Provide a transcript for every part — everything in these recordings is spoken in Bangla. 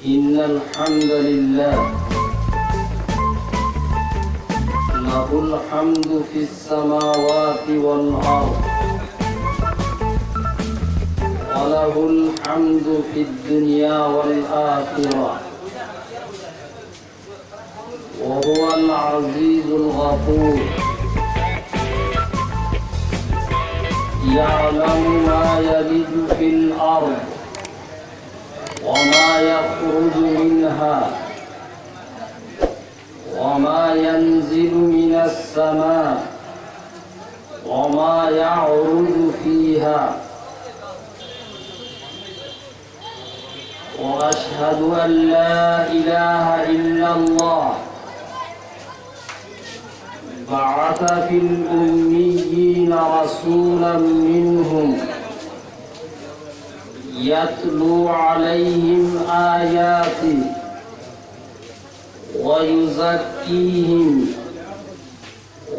إن الحمد لله له الحمد في السماوات والأرض وله الحمد في الدنيا والآخرة وهو العزيز الغفور يعلم ما يلج في الأرض وما يخرج منها وما ينزل من السماء وما يعرج فيها وأشهد أن لا إله إلا الله بعث في الأميين رسولا منهم يتلو عليهم آياته ويزكيهم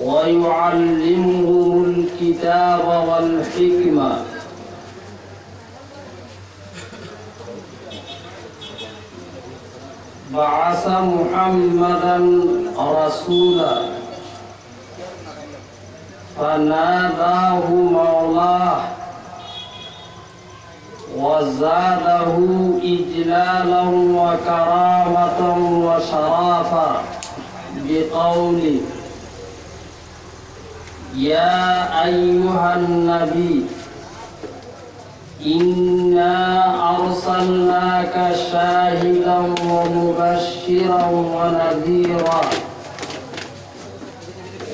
ويعلمهم الكتاب والحكمة بعث محمدا رسولا فناداه مولاه وزاده إجلالا وكرامة وشرافا بقوله يا أيها النبي إنا أرسلناك شاهدا ومبشرا ونذيرا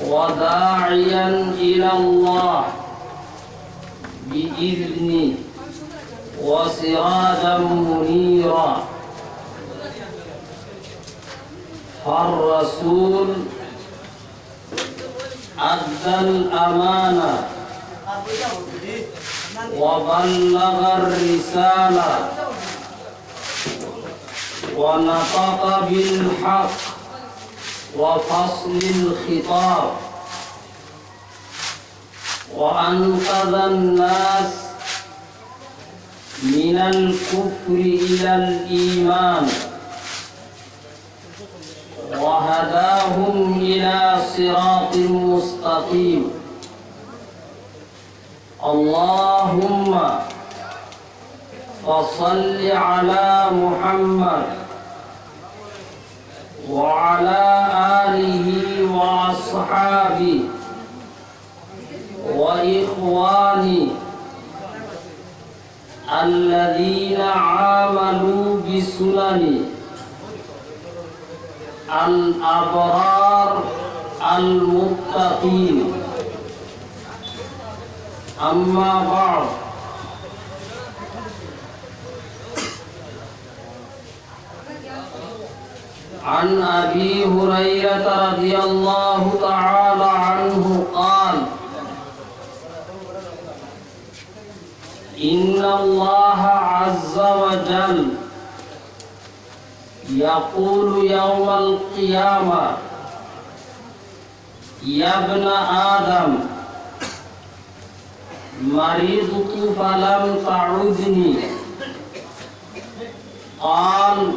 وداعيا إلى الله بإذنه وسراجا منيرا فالرسول أدى الأمانة وبلغ الرسالة ونطق بالحق وفصل الخطاب وأنقذ الناس من الكفر إلى الإيمان وهداهم إلى صراط مستقيم اللهم فصل على محمد وعلى آله وأصحابه وإخواني الذين عاملوا بسنن الأبرار المتقين أما بعد عن أبي هريرة رضي الله تعالى عنه قال إن الله عز وجل يقول يوم القيامة يا ابن آدم مرضت فلم تعدني قال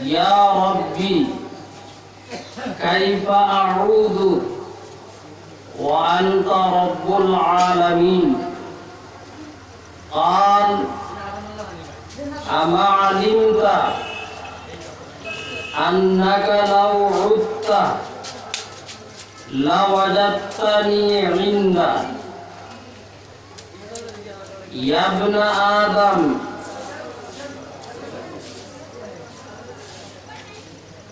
يا ربي كيف أعود وأنت رب العالمين قال أما علمت أنك لو عدت لوجدتني عندك يا ابن آدم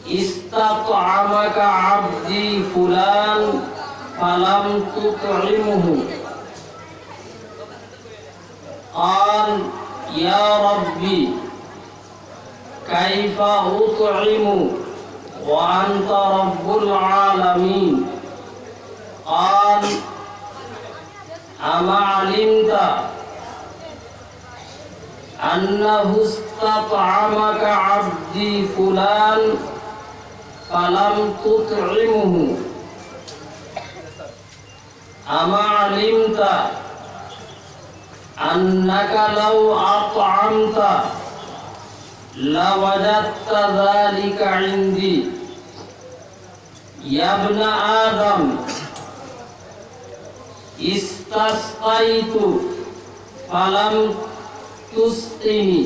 استطعمك عبدي فلان فلم تطعمه قال يا ربي كيف أطعم وأنت رب العالمين قال أما علمت أنه استطعمك عبدي فلان فلم تطعمه أما علمت أنك لو أطعمت لوجدت ذلك عندي يا ابن آدم استسقيت فلم تسقني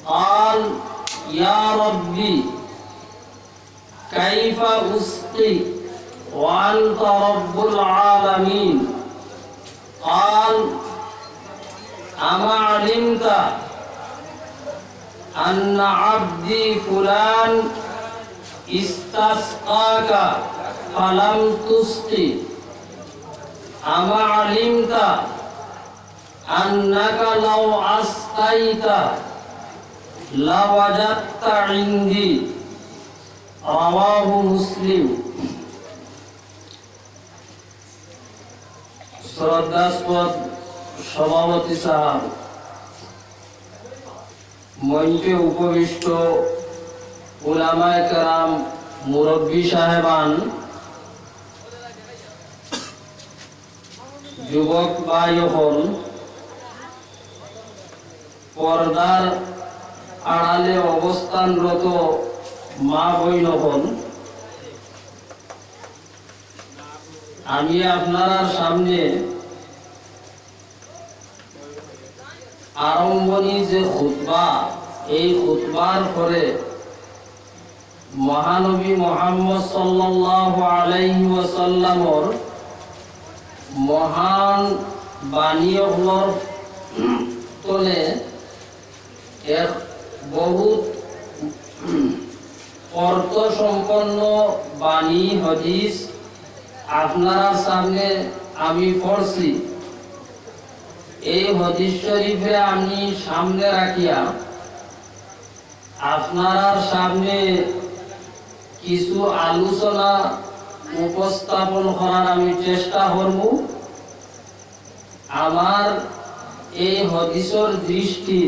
قال يا ربي كيف أسقي وأنت رب العالمين قال أما علمت أن عبدي فلان استسقاك فلم تسقي أما علمت أنك لو أسقيت لوجدت عندي رواه مسلم শ্রদ্ধাস্পদ সভাপতি সাহেব, মঞ্চে উপবিষ্ট উলামায়ে কেরাম, মুরব্বী সাহেবান, যুবক ভাই হল, পর্দার আড়ালে অবস্থানরত মা বইন হল, আমি আপনার সামনে আরম্ভণী যে খুতবা, এই খুতবার পরে মহানবী মুহাম্মদ সাল্লাল্লাহু আলাইহি ওয়াসাল্লামর মহান বাণীগুলোর তলে এক বহুত অর্থ সম্পন্ন বাণী হাদিস আপনারা সামনে আমি পড়ছি। এই হাদিস শরীফে আমি সামনে রাখিয়া আপনার সামনে কিছু আলোচনা উপস্থাপন করার আমি চেষ্টা করব। আমার এই হাদিসের দৃষ্টি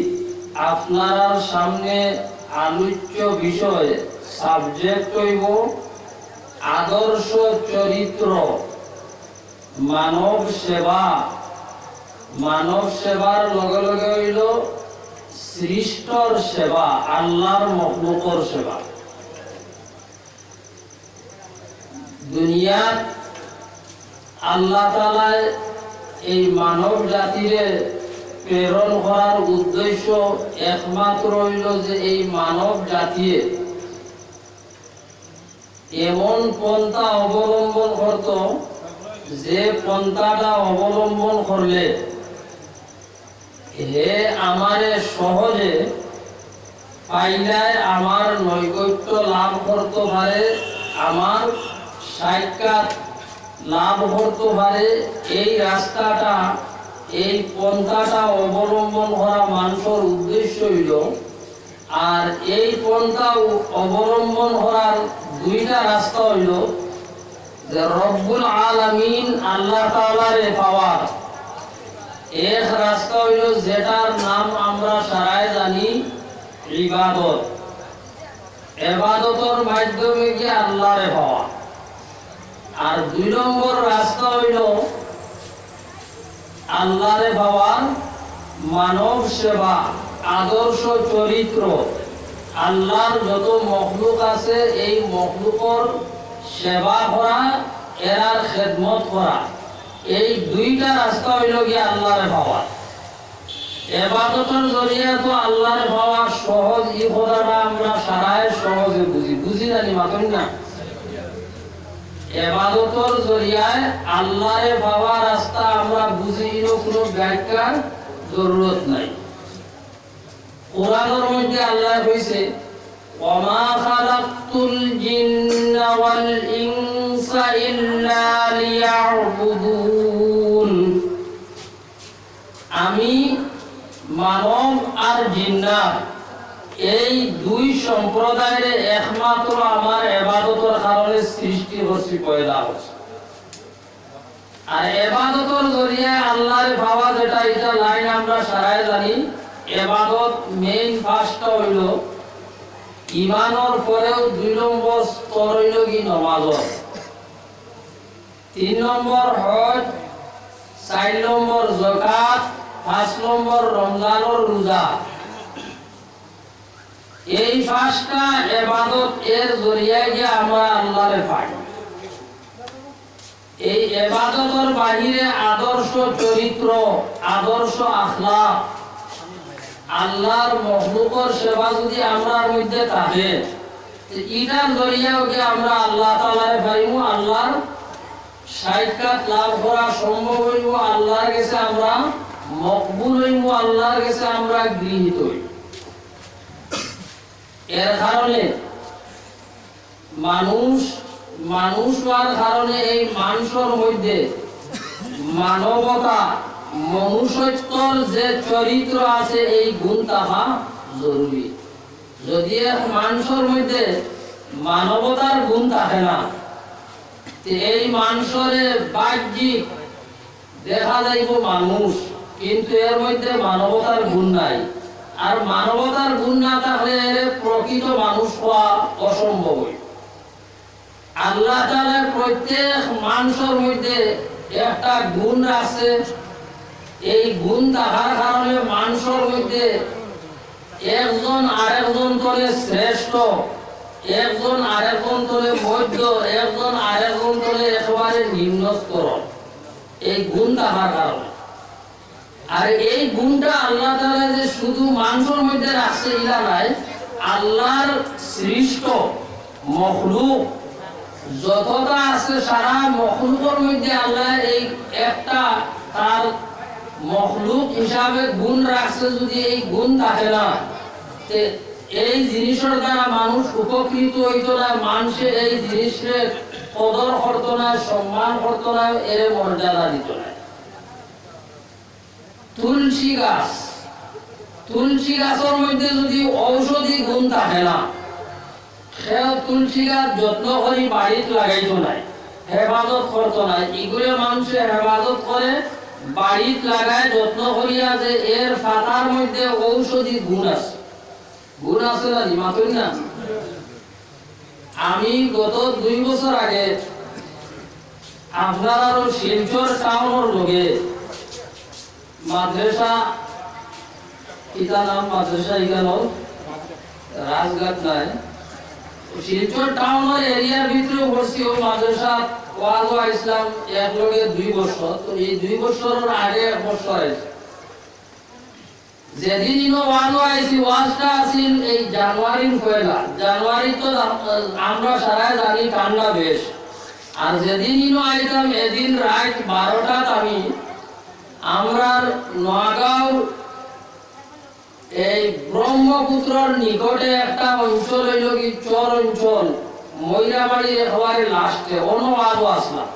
আপনার সামনে আলোচ্য বিষয় সাবজেক্ট হইব আদর্শ চরিত্র, মানব সেবা। মানব সেবার লগে লগে হইল সৃষ্টর সেবা, আল্লাহর মখলুকর সেবা। দুনিয়ার আল্লাহ তাআলা এই মানব জাতিরে প্রেরণ করার উদ্দেশ্য একমাত্র হইল যে এই মানব জাতিয়ে এমন পন্থা অবলম্বন করত যে পন্থাটা অবলম্বন করলে হে আমারে সহজে পাইলায় আমার নৈকট্য লাভ করতে পারে, আমার সাক্ষাৎ লাভ করতে পারে। এই রাস্তাটা, এই পন্থাটা অবলম্বন করা মানুষের উদ্দেশ্য হইল। আর এই পন্থা অবলম্বন করার দুইটা রাস্তা হইল যে রব্বুল আলামিন আল্লাহ তাআলারে পাওয়ার। এক রাস্তা হইল যেটার নাম আমরা সবাই জানি ইবাদত, ইবাদতের মাধ্যমে গিয়ে আল্লাহরে পাওয়া। আর দুই নম্বর রাস্তা হইল আল্লাহরে পাওয়ার মানব সেবা, আদর্শ চরিত্র। আল্লাহর যত মখলুক আছে এই মখলুকর সেবা করা, এরার খেদমত করা। এই দুইটা রাস্তা হইল গিয়ে আল্লাহরে পাওয়া। ইবাদতের জরিয়া তো আল্লাহরে পাওয়া সহজ, এই কথাটা আমরা সারাই সহজে বুঝি জানি মাতন না। ইবাদতের জরিয়ায় আল্লাহরে পাওয়া রাস্তা আমরা বুঝি, কোনো ব্যাখ্যার জরুরত নাই। কোরআনের মধ্যে আল্লাহ কইছে ওয়ামা খালাকতুল জিন্না ওয়াল ইনসা ইল্লা লিয়াবুদুন। আমি মানব আর জিন্নাত এই দুই সম্প্রদায়ের একমাত্র আমার ইবাদতের কারণে সৃষ্টি করছি, পয়দা করছি। আর ইবাদতের জরিয়া আল্লাহর পাওয়া যেটা, এটা লাইন আমরা সবাই জানি। ইবাদত মেইন ফার্স্টটা হইল ঈমানের পরেও 2 নম্বর স্তর হইল কি নামাজ, 3 নম্বর হজ, 4 নম্বর যাকাত, 5 নম্বর রমজানের রোজা। এই পাঁচটা ইবাদত এর জরিয়ায় গিয়ে আমরা আল্লাহরে পাই। এই ইবাদতের বাহিরে আদর্শ চরিত্র, আদর্শ আখলাক, আল্লাহর মখলুকের সেবা যদি আমরার মধ্যে থাকে, ইটার জরিয়াও গিয়ে আমরা আল্লাহ তাআলারে পাইমু, আল্লাহর সাক্ষাৎ লাভ করা সম্ভব হইব, আল্লাহর কাছে আমরা মকবুল হইব, আল্লাহর কাছে আমরা গৃহীত হইব। এর কারণে মানুষ হওয়ার কারণে এই মানুষের মধ্যে মানবতা, মনুষ্যত্বর যে চরিত্র আছে এই গুণ থাকা জরুরি। যদি এক মানুষের মধ্যে মানবতার গুণ থাকে না, এই মানুষের বাহ্যিক দেখা যাইব মানুষ, কিন্তু এর মধ্যে মানবতার গুণ নাই। আর মানবতার গুণ না থাকলে প্রকৃত মানুষ হওয়া অসম্ভব। আল্লাহ তাআলা প্রত্যেক মানুষের মধ্যে একটা গুণ আছে। এই গুণ থাকার কারণে মানুষের মধ্যে একজন আরেকজন তলে শ্রেষ্ঠ, একজন আরেকজন তলে মধ্য, একজন আরেকজন তলে একেবারে নিম্ন স্তর, এই গুণ থাকার কারণে। আর এই গুণটা আল্লাহ তাআলা যে শুধু মানুষের মধ্যে রাখছে ইলা নাই, আল্লাহর সৃষ্ট মখলুক যতটা আছে সারা মখলুকের মধ্যে আল্লাহ এই একটা তার মখলুক হিসাবে গুণ রাখছে। যদি এই গুণ থাকে না, এই জিনিসের দ্বারা মানুষ উপকৃত হইত না, মানুষের এই জিনিসের কদর করতো না, সম্মান করতো না, এর মর্যাদা দিত না। তুলসী গাছের মধ্যে যদি ঔষধি গুণ থাকে না, সেও তুলসী গাছ যত্ন করে বাড়িতে লাগাইতো নাই, হেফাজত করতো না। এগুলো মানুষের হেফাজত করে বাড়িতে লাগায় যত্ন করিয়া, যে এর পাতার মধ্যে ঔষধি গুণ আছে। গুণ আছে না মাতুই না। আমি গত 2 বছর আগে আপনার আরো শিলচর টাউনের লগে মাদ্রাসা, ইটা নাম মাদ্রাসা ইখান রাজঘাট নাই, শিলচর টাউনের এরিয়ার ভিতরে পড়ছি। ও মাদ্রাসা ওয়াজ ইসলাম এক লগে 2 বছর। তো এই 2 বছরের আগে 1 বছর আছে, যেদিন ইনো ওয়াজ আইছি, ওয়াজটা আছিল এই জানুয়ারির পয়লা। জানুয়ারি তো আমরা সারা জানি ঠান্ডা বেশ। আর যেদিন ইনো আইতাম এদিন রাত 12টাত আমরা নোয়াগাঁও এই ব্রহ্মপুত্রর নিকটে একটা অঞ্চল হইল কি চর অঞ্চল, ময়রাবাড়ির একেবারে লাস্টে ওয়াজ আসলাম।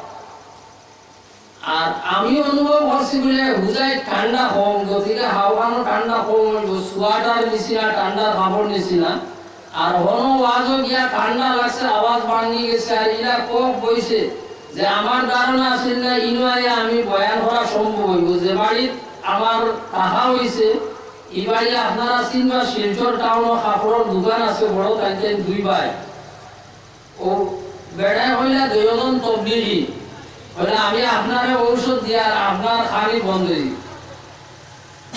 আর আমি অনুভব করছি বলে হুজাই ঠান্ডা কম, গতিকে হাওয়ানো ঠান্ডা কম হইব, সোয়াটার নিছিনা, ঠান্ডার কাপড় নিছিনা। আর ওয়াজও গিয়া ঠান্ডা লাগছে, আওয়াজ ভাঙি গেছে। আর ইরা কক বইছে যে আমার ধারণা আছিল না ইনুয়ারে আমি বয়ান করা সম্ভব হইব। যে বাড়ির আমার কাহা হইছে, এই বাড়ি আপনারা চিনবা, শিলচর টাউন কাপড়ের দোকান আছে বড়, তাইতে 2 ভাই। ও বেড়ায় হইলা 2 জন তবলিগি হইলে আমি আপনারে ঔষধ দিয়া আপনার খালি বন্ধ দিই।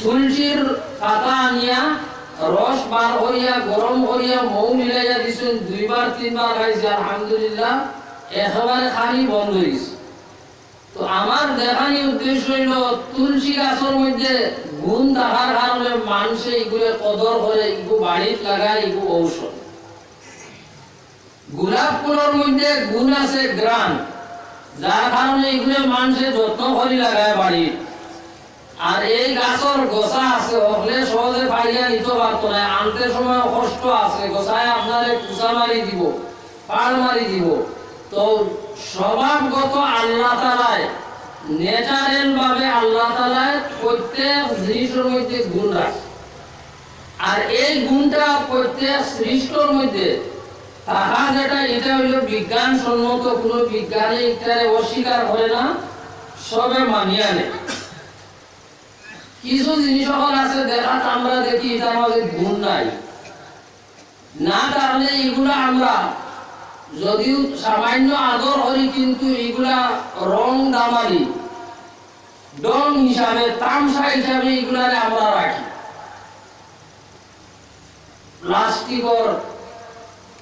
তুলসীর পাতা আনিয়া রস বার করিয়া গরম করিয়া মৌ মিলাইয়া দিছেন, 2 বার 3 বার খাইছি, আলহামদুলিল্লাহ একেবারে খালি বন্ধ হয়েছে। তো আমার দেখানি উদ্দেশ্য হইল তুলসী গাছের মধ্যে গুণ থাকার কারণে মানুষে এগুলো কদর করে, এগুলো বাড়িতে লাগায়, এগুলো ঔষধ। গোলাপ ফুলের মধ্যে গুণ আছে গ্রান, যার কারণে এগুলো মানুষের যত্ন করে লাগায় বাড়ির। আর এই গাছের গোসা আছে, হলে সহজে পাইয়া নিতে পারতো না, আনতে সময় কষ্ট আছে, গোসায় আপনারে কুচা মারি দিব, পাড় মারি দিব। তো স্বভাবগত আল্লাহ তাআলায় ন্যাচারাল ভাবে আল্লাহ তাআলায় প্রত্যেক জিনিসের মধ্যে গুণ রাখে। আর এই গুণটা প্রত্যেক সৃষ্টির মধ্যে তাহা যেটা, এটা হইল বিজ্ঞান সম্মত। কোনো বিজ্ঞানী এটারে অস্বীকার করে না, সবে মানিয়া নেয়। কিছু জিনিস আছে দেখাত আমরা দেখি এটার মধ্যে গুণ নাই, না তাহলে এগুলা আমরা যদিও সামান্য আদর করি, কিন্তু এগুলা রং দামারি ডং হিসাবে, তামসা হিসাবে এগুলারে আমরা রাখি। প্লাস্টিকর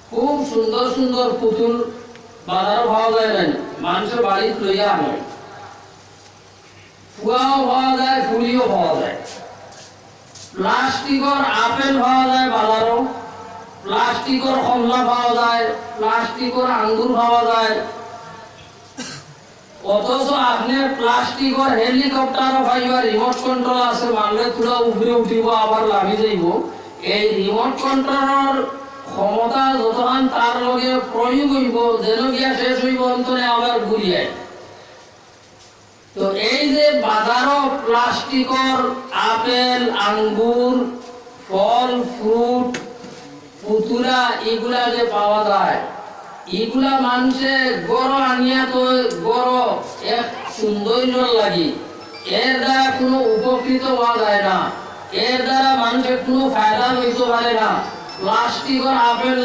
খুব সুন্দর সুন্দর পুতুল বাজারও পাওয়া যায় না, মানুষের বাড়িতে লইয়া আনে, ফুয়াও পাওয়া যায়, ফুলিও পাওয়া যায়। প্লাস্টিকর আপেল পাওয়া যায় বাজারও, প্লাস্টিকর কমলা পাওয়া যায়, প্লাস্টিকর আঙ্গুর পাওয়া যায়। অথচ আপনি প্লাস্টিকর হেলিকপ্টারও পাইবা, রিমোট কন্ট্রোল আছে, মানলে তুলা উপরে উঠিব আবার লাভি যাইব। এই রিমোট কন্ট্রোলের ক্ষমতা যতক্ষণ তার লগে প্রয়োগ হইব, যেন গিয়া শেষ হইব অন্তরে আবার ঘুরিয়ে। তো এই যে বাজারও প্লাস্টিকর আপেল আঙ্গুর ফল ফ্রুট পুতুলা এগুলা যে পাওয়া যায়, এগুলা মানুষে গড় আনিয়া তো গড় এক সৌন্দর্য লাগি, এর দ্বারা কোনো উপকৃত হওয়া যায় না, এর দ্বারা মানুষের কোনো ফায়দা লইতে পারে না। প্লাস্টিকর আপেল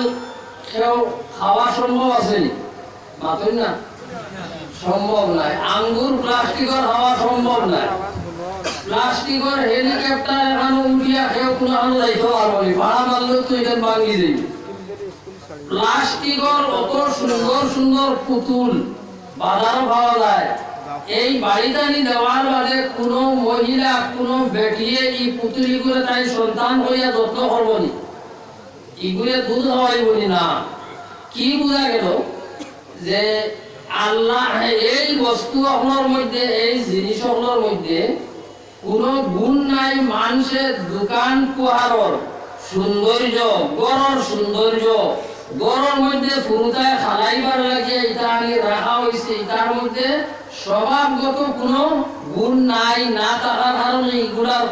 খাওয়া সম্ভব আছে মাতুই না, সম্ভব নাই। আঙ্গুর প্লাস্টিকর খাওয়া সম্ভব নাই। প্লাস্টিকর হেলিকপ্টার এখানে উঠিয়া খেয়ে কোনো যাইতে পারবো না, ভাড়া মারলেও তো এখানে ভাঙি যাইবে। প্লাস্টিকর অত সুন্দর সুন্দর পুতুল বাজারও পাওয়া যায়। এই বাড়িটানি দেওয়ার বাদে কোনো মহিলা কোনো বেটিয়ে এই পুতুলি করে তাই সন্তান হইয়া যত্ন করবো নি, এগুলো দুধ খাওয়াইব না। কি বোঝা গেল যে আল্লাহ এই বস্তু আপনার মধ্যে, এই জিনিস আপনার মধ্যে কোনো গুণ নাই। মানুষের দোকান পোহারর সৌন্দর্য, গড়র সৌন্দর্য, গড়ের মধ্যে ফুরুতায় খালাইবার লাগে এটা আগে রাখা হয়েছে, এটার মধ্যে স্বভাবগত কোনো গুণ নাই, না থাকার কারণে এগুলার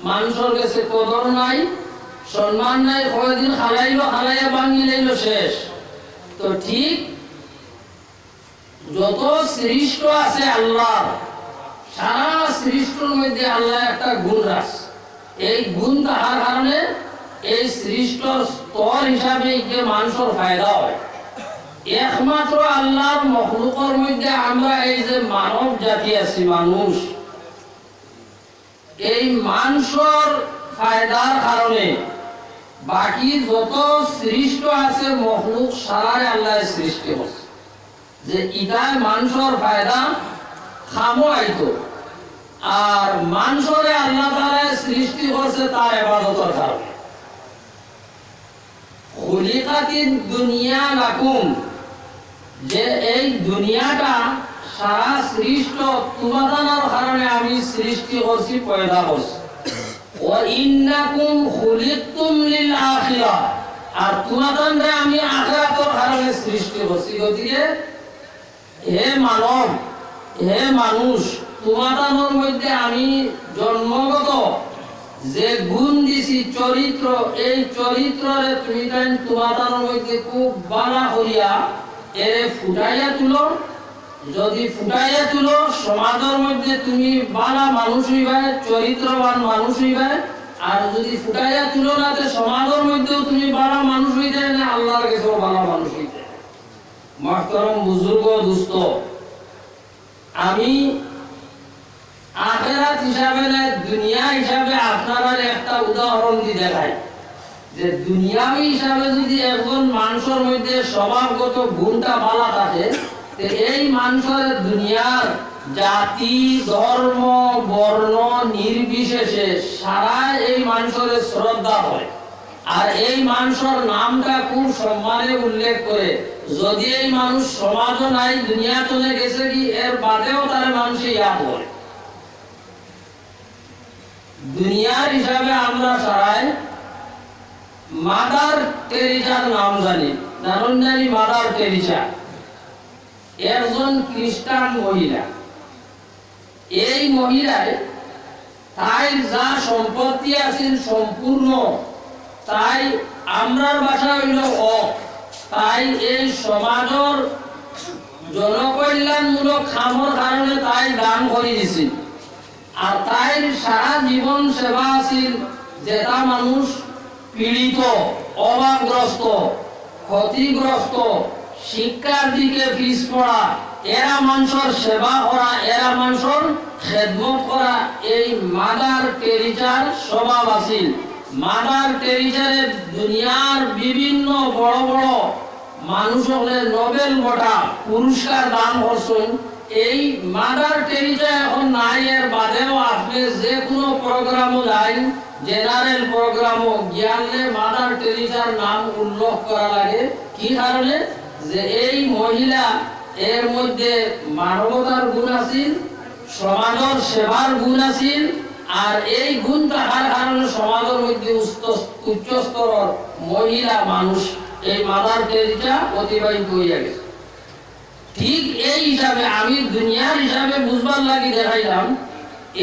মানুষের কাছে কদর নাই, সম্মান নাই। কয়েকদিন খালাইলো, খালাইয়া ভাঙি লাইলো, শেষ। তো ঠিক যত সৃষ্ট আছে আল্লাহ, সারা সৃষ্টির মধ্যে আল্লাহ একটা গুণ রাখছে। এই গুণ থাকার কারণে এই সৃষ্ট স্তর হিসাবে যে মানুষের ফায়দা হয়। একমাত্র আল্লাহর মখলুকের মধ্যে আমরা এই যে মানব জাতি আছি, মানুষ, এই মানুষের ফায়দার কারণে বাকি যত সৃষ্ট আছে মখলুক সারাই আল্লাহ সৃষ্টি করছে, যে ইটায় মানুষের ফায়দা খামো আইতো। আর মানুষরে আল্লাহ তাআলা সৃষ্টি করছে তার ইবাদতের কারণে। খুলিকাতিদ দুনিয়া লাকুম, যে এই দুনিয়াটা সারা সৃষ্ট তোমাদের কারণে আমি সৃষ্টি করছি, পয়দা করছি। ওয়া ইন্নাকুম খুলিকতুম লিল আখিরাহ, আর তোমাদের আমি আখিরাতের কারণে সৃষ্টি করছি। গতিকে হে মানব, হে মানুষ, তোমাদের মধ্যে আমি জন্মগত যে গুণ দিছি চরিত্র, এই চরিত্রে তুমি তোমাদের মধ্যে খুব বালা করিয়া এর ফুটাইয়া তুলো। যদি ফুটাইয়া তুলো, সমাজের মধ্যে তুমি বালা মানুষ হইবে, চরিত্রবান মানুষ হইবে। আর যদি ফুটাইয়া তুলো না, সমাজের মধ্যেও তুমি বালা মানুষ হইতে না, আল্লাহর কাছেও বালা মানুষ হইতে। মাহতারাম বুজুর্গ দুস্থ, আমি আখিরাত হিসাবে না দুনিয়া হিসাবে আপনারা একটা উদাহরণ দিয়ে দেখাই, যে দুনিয়াবি হিসাবে যদি একজন মানুষের মধ্যে স্বভাবগত গুণটা ভালো থাকে, এই মানুষের দুনিয়ার জাতি ধর্ম বর্ণ নির্বিশেষে সারা এই মানুষের শ্রদ্ধা হয়। আর এই মানুষের নামটা খুব সম্মানে উল্লেখ করে। যদি এই মানুষ সমাজও নাই, দুনিয়া চলে গেছে কি, এর বাদেও তার মানুষে ইয়াদ করে। দুনিয়ার হিসাবে আমরা সবাই মাদার টেরিসার নাম জানি, জানি মাদার টেরিসা একজন খ্রিস্টান মহিলা। এই মহিলায় তাই যা সম্পত্তি আছে সম্পূর্ণ, তাই আমরার ভাষা হইল তাই এই সমাজের জনকল্যাণমূলক কামের কারণে তাই দান করে দিছিল। আর তাই সারা জীবন সেবা আছিল, যেটা মানুষ পীড়িত, অভাবগ্রস্ত, ক্ষতিগ্রস্ত, শিক্ষার দিকে পিছ পড়া, এরা মানুষের সেবা করা, এরা মানুষের খেদমত করা, এই মাদার টেরিসার স্বভাব আছিল। মাদার টেরিজারে দুনিয়ার বিভিন্ন বড় বড় মানুষ হলে নোবেল বঁটা পুরস্কার দান করছেন। এই মাদার টেরিজা এখন নাই, এর বাদেও আপনি যে কোনো প্রোগ্রামও যাই, জেনারেল প্রোগ্রামও গিয়ালে মাদার টেরিজার নাম উল্লেখ করা লাগে। কি কারণে? যে এই মহিলা এর মধ্যে মানবতার গুণ আছিল, সমাজের সেবার গুণ আছিল, আর এই গুণ থাকার কারণে সমাজের মধ্যে উচ্চ স্তরের মহিলা মানুষ এই মাদার টেরিজা অতিবাহিত হইয়া গেছে। ঠিক এই হিসাবে আমি দুনিয়ার হিসাবে বুঝবার লাগি দেখাইলাম,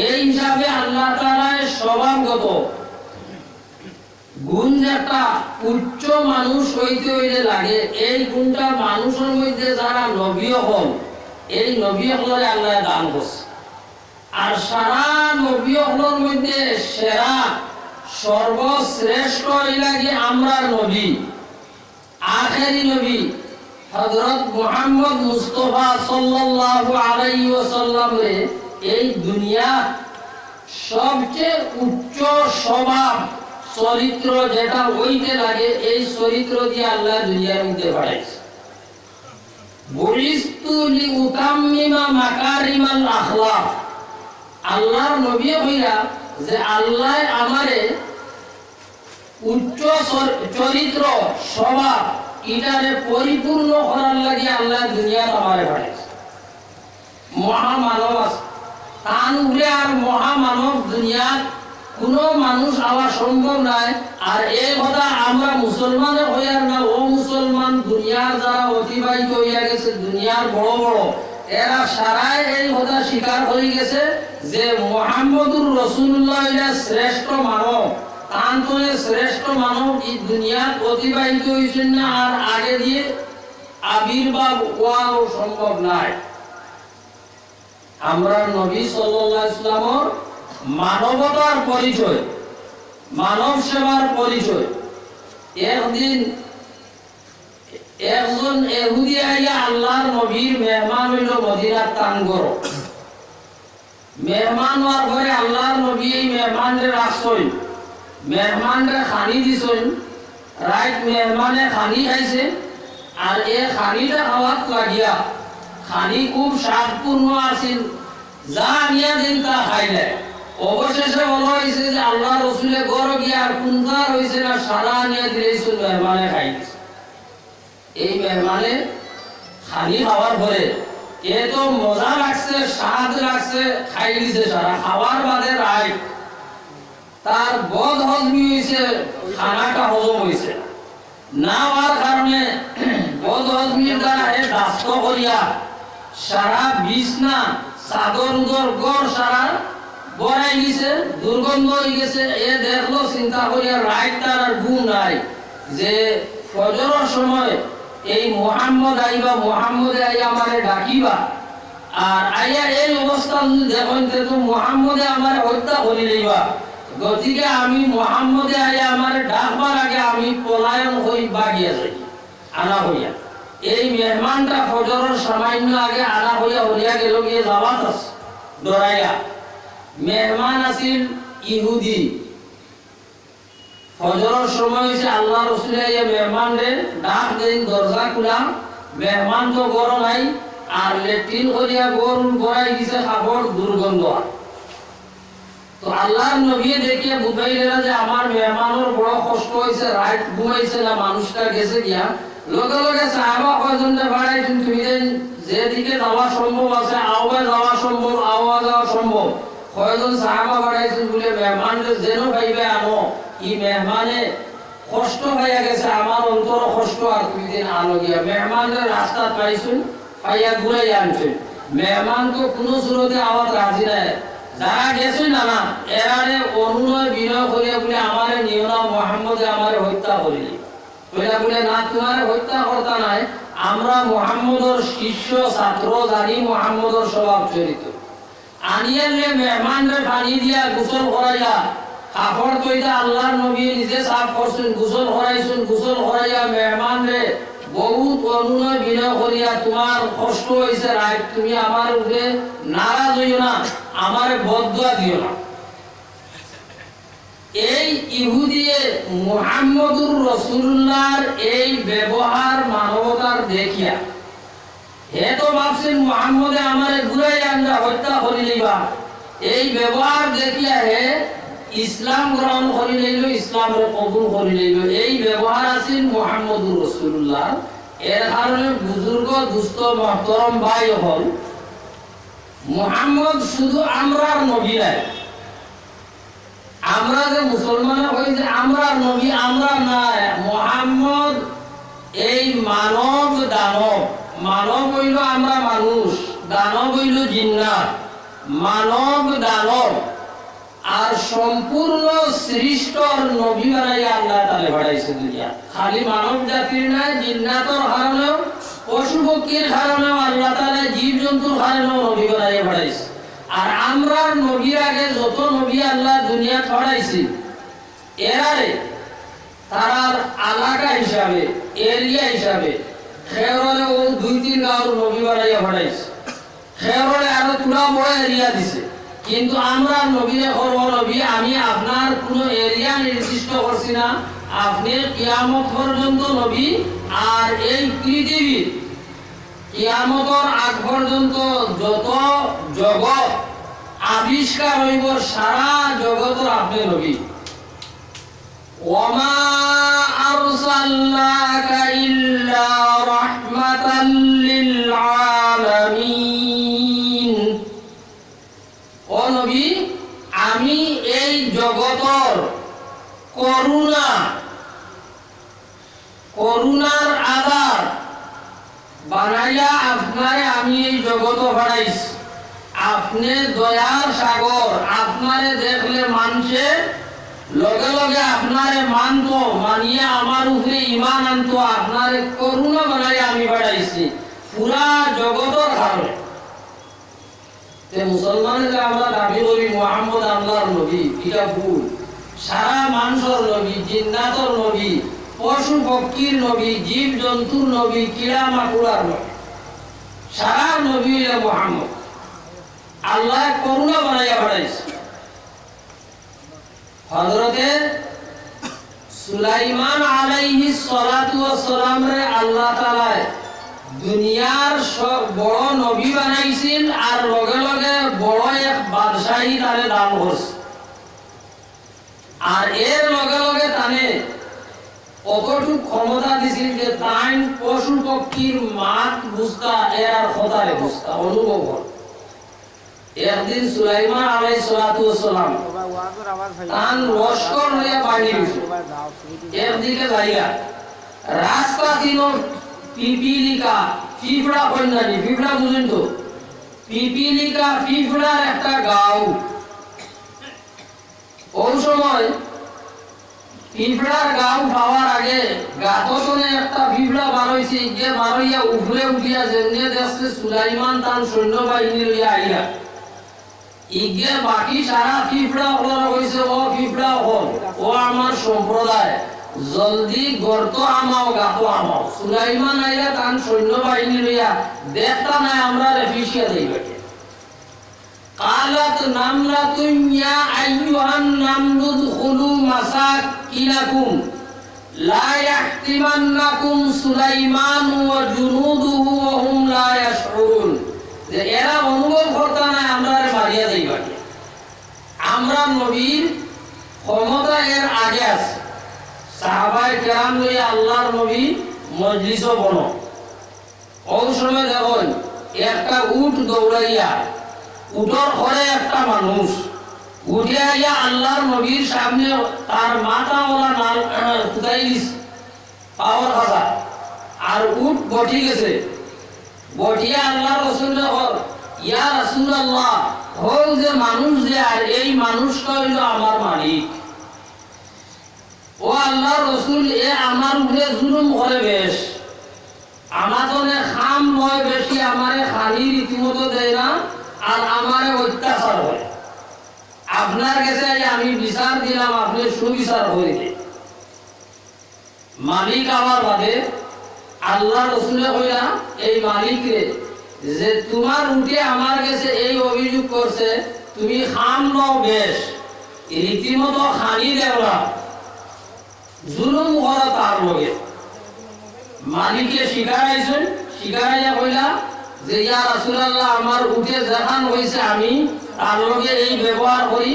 এই হিসাবে আল্লাহ তাআলা স্বভাবগত গুণ যেটা উচ্চ মানুষ হইতে হইলে লাগে, এই গুণটা মানুষের মধ্যে যারা নবী হল, এই নবী হলরে আল্লাহ দান করছে। আর সারা নবী হলর মধ্যে সেরা সর্বশ্রেষ্ঠ লাগে আমরা নবী, আখেরি নবী হযরত মুহাম্মদ মুস্তাফা সাল্লাল্লাহু আলাইহি ওয়াসাল্লাম এই দুনিয়া সবচেয়ে উচ্চ স্বভাব চরিত্র যেটা হইতে লাগে, এই চরিত্র দিয়ে আল্লাহ দুনিয়ার মধ্যে পাঠাইছে। বুইস্তু লিউতাম্মিমা মাকারিমাল আখলাক, আল্লাহর নবী হইরা যে আল্লাহ আমারে উচ্চ চরিত্র স্বভাব এটারে পরিপূর্ণ করার লাগে আল্লাহ দুনিয়ার আমারে পাঠাইছে। মহামানব আছে, তান উঠে আর মহামানব দুনিয়ার কোনো মানুষ হওয়া সম্ভব নাই। আর এই কথা আমরা মুসলমান হইয়ার না, ও মুসলমান দুনিয়ার যারা অতিবাহিত হইয়া গেছে, দুনিয়ার বড় বড় এরা সারাই এই কথা স্বীকার হয়ে গেছে যে মুহাম্মদুর রাসূলুল্লাহ শ্রেষ্ঠ মানব, তান্তরে শ্রেষ্ঠ মানব এই দুনিয়ার অতিবাহিত হয়েছেন না, আর আগে দিয়ে আবির্ভাব হওয়াও সম্ভব নাই। আমরা নবী সাল্লাল্লাহু আলাইহি ওয়াসাল্লামের মানবতার পরিচয়, মানব সেবার পরিচয়। একদিন একজন ইহুদি আইয়া আল্লাহর নবীর মেহমান হইল মদিনার তানগর। মেহমান হওয়ার পরে আল্লাহর নবী এই মেহমানরে রাখছেন, মেহমানরে খানি দিছেন। রাইট মেহমানে খানি খাইছে, আর এই খানিটা খাওয়াত লাগিয়া খানি খুব স্বাদপূর্ণ আছিল, যা আনিয়া দিন তা খাইলে। অবশেষে বলা হয়েছে যে আল্লাহ রসুলে গড় গিয়া আর কুন্দার হয়েছে না, সারা আনিয়া দিয়েছিল, মেহমানে খাই দিছে। এই মেহমানে খানি খাওয়ার পরে এ তো মজা লাগছে, স্বাদ লাগছে, খাই দিছে সারা। খাওয়ার বাদে রায় তার বদ হজমি হয়েছে, খানাটা হজম হয়েছে না হওয়ার কারণে বদ হজমির দ্বারা এ দাস্ত করিয়া সারা বিছনা চাদর উদর গড় সারা বড়াই গেছে, দুর্গন্ধ হয়ে গেছে। এ দেখলো, চিন্তা করিয়া রাইট তার আর ঘুম নাই যে ফজরের সময় এই মুহাম্মদ আইবা, মুহাম্মদে আইয়া আমারে ডাকিবা, আর আইয়া এই অবস্থা যদি দেখেন তো মুহাম্মদে আমারে হত্যা করি লইবা। গতিকে আমি মুহাম্মদে আইয়া আমারে ডাকবার আগে আমি পলায়ন হই বাগিয়া যাই, আনা হইয়া। এই মেহমানটা ফজরের সামান্য আগে আনা হইয়া হইয়া গেল, গিয়ে দাওয়াত আছে ডরাইয়া। মেহমান আছিল ইহুদি। ফজরের সময় হয়েছে, আল্লাহ রসুল মেহমান রে ডাক দেন, দরজা খুলা। মেহমান তো গরম নাই, আর লেট্রিন করিয়া গরুর গড়াই দিছে, কাপড় দুর্গন্ধ। তো আল্লাহর নবী দেখিয়ে বুঝাই দিল যে আমার মেহমানের বড় কষ্ট হয়েছে, রাত ঘুমাইছে না, মানুষটা গেছে গিয়া। লগে লগে সাহাবা কয়জনটা বাড়াইছেন, তুমি যেদিকে যাওয়া সম্ভব আছে, আওয়া যাওয়া সম্ভব, আওয়া যাওয়া সম্ভব, কয়জন সাহাবা বাড়াইছেন বলে মেহমানকে যেন পাইবে আনো। ই মেহমানে কষ্ট পাইয়া গেছে, আমার অন্তর কষ্ট, আর তুমি দিন আনো গিয়া। মেহমানের রাস্তা পাইছেন, পাইয়া ঘুরাই আনছেন। মেহমান তো কোনো সুরতে আওয়াজ রাজি নাই। যারা গেছেন না এরারে অনুনয় বিনয় করিয়া বলে আমারে নিও না, মুহাম্মদে আমারে হত্যা করিলি। কইলা বলে না, তোমারে হত্যা করতা নাই, আমরা মুহাম্মদের শিষ্য ছাত্র, জানি মুহাম্মদের স্বভাব চরিত্র। আনিয়ালে মেহমানরে পানি দিয়া গোসল করাইয়া, কাপড় তৈরা আল্লাহর নবী নিজে সাফ করছেন, গোসল করাইছেন। গোসল করাইয়া মেহমানরে বহুত অনুনয় বিনয় করিয়া, তোমার কষ্ট হয়েছে রাইট, তুমি আমার উপরে নারাজ হইও না, আমারে বদদুয়া দিও না। এই ইহুদিয়ে মুহাম্মদুর রাসূলুল্লাহর এই ব্যবহার মানবতার দেখিয়া হে তো ভাবছেন মুহাম্মদে আমারে ঘুরাই আনরা হত্যা করি লইবা, এই ব্যবহার দেখিয়া হে ইসলাম গ্রহণ করি লইল, ইসলামের কবুল করি লইল। এই ব্যবহার আছেন মুহাম্মদুর রাসূলুল্লাহ। এর কারণে বুজুর্গ দুস্থ মহতরম ভাই হল, মুহাম্মদ শুধু আমরার নবী নাই। আমরা যে মুসলমান হই যে আমরার নবী, আমরা নাই। মুহাম্মদ এই মানব দানব, মানব হইল আমরা মানুষ, দানব হইল জিন্নাত। মানব দানব আর সম্পূর্ণ সৃষ্টর নবী বানাইয়া আল্লাহ তাআলা পাঠাইছে দুনিয়া। খালি মানব জাতির নাই, জিন্নাতর কারণেও, পশু পক্ষীর কারণেও আল্লাহ তাআলা জীব জন্তুর কারণেও নবী বানাইয়া পাঠাইছে। আর আমরা নবীর আগে যত নবী আল্লাহ দুনিয়া ছড়াইছি, এরারে তারার এলাকা হিসাবে, এরিয়া হিসাবে খেরলে ও 2-3 গাঁওর নবী বানাইয়া পাঠাইছে। খেরলে আরো পুরা বড় এরিয়া দিছে। কিন্তু আমরা নবীরে করব নবী, আমি আপনার কোনো এরিয়া নির্দিষ্ট করছি না, আপনি কিয়ামত পর্যন্ত নবী। আর এই পৃথিবীর কিয়ামতের আগ পর্যন্ত যত জগৎ আবিষ্কার হইব, সারা জগতের আপনি নবী। ওয়ামা আরসালনাকা ইল্লা রাহমাতাল লিল আলামিন। ও নবী, আমি এই জগতের করুণার আধার বানাইয়া আপনারে আমি এই জগৎ বাড়াইছি। আপনি দয়ার সাগর, আপনারে দেখলে মানুষে লগে লগে আপনারে মানতো, মানিয়া আমার উপরে ঈমান আনতো। আপনারে করুণা বানাইয়া আমি বাড়াইছি পুরা জগতের কারণে। মুসলমানের আমরা দাবি করি মুহাম্মদ আল্লাহর নবী, এটা ভুল। সারা মানুষের নবী, জিন্নাতের নবী, পশু পক্ষীর নবী, জীব জন্তুর নবী, কিড়া মাকুড়ার নবী, সারা নবী হইল মুহাম্মদ। আল্লাহ করুণা বানাইয়া পাঠাইছে। হযরতে সুলাইমান আলাইহিস সালাতু ওয়াস সালাম রে আল্লাহ তাআলা দুনিয়ার সব বড় নবী বানাইছিল, আর লগে লগে বড় এক বাদশাহী তারে দান করছে। আর এর লগে লগে তানে কতটুক ক্ষমতা দিছিল যে তাই পশু পক্ষীর মাত বুঝতা, এর কথারে বুঝতা, অনুভব হয়। একদিন সুলাইমান আলাইহিস সালাতু ওয়াস সালাম তান লস্কর হইয়া বাহির হইছে। একদিকে যাইয়া রাস্তা দিন পিপিলিকা, পিঁপড়া কন্যানি, পিঁপড়া বুঝেন তো, পিপিলিকা পিঁপড়ার একটা গাঁও। ওই সময় পিঁপড়ার গাঁও পাওয়ার আগে গাতনে একটা পিঁপড়া বারইছে, যে বারইয়া উপরে উঠিয়া যেমনি দেখছে সুলাইমান তার সৈন্যবাহিনী লইয়া আইয়া, ইগে বাকি সারা পিঁপড়া হলার হইছে, ও পিঁপড়া হল, ও আমার সম্প্রদায়, জলদি গর্ত আমাও, গাত আমাও। সুলাইমান আইয়া তার সৈন্যবাহিনী লইয়া দেখতা নাই আমরা রেফিসিয়া দেইবে। قالت نملة يا أيها النمل ادخلوا مساكنكم لا يحطمنكم سليمان وجنوده وهم لا يشعرون। যে এরা অনুভব করতা না আমরা মারিয়া দেইবা। আমরা নবীর ক্ষমতা এর আগে আছে। সাহাবায়ে কেরাম লইয়া আল্লাহর নবী মজলিসও বনো। ওই সময় দেখুন একটা উট দৌড়াইয়া, উটর ঘরে একটা মানুষ উঠে আইয়া আল্লাহর নবীর সামনে তার মাথা ওলা নাল ফুটাই দিছে পাওয়ার কথা। আর উট বটি গেছে, বটিয়া আল্লাহ রাসূল ইয়া রাসূলুল্লাহ, হল যে মানুষ যে, আর এই মানুষটা হইল আমার মালিক। ও আল্লাহর রাসূল, এ আমার উপরে জুলুম করে বেশ, আমার তো খাম নয় বেশি, আমারে খালি রীতিমতো দেয় না, আর আমারে অত্যাচার হয়। আপনার কাছে আমি বিচার দিলাম, আপনি সুবিচার করিলে। মালিক আমার বাদে আল্লাহ রসুলে কইলা এই মালিকরে যে তোমার উঠে আমার কাছে এই অভিযোগ করছে, তুমি খাম নাও বেশ, রীতিমতো খানি দেও না, জুলুম করা তার লগে মালিকে শিকারাইছেন, শিকারাইয়া কইলা যে ইয়া রাসূলুল্লাহ আমার উঠে জাহান হইছে, আমি তার লগে এই ব্যবহার করি,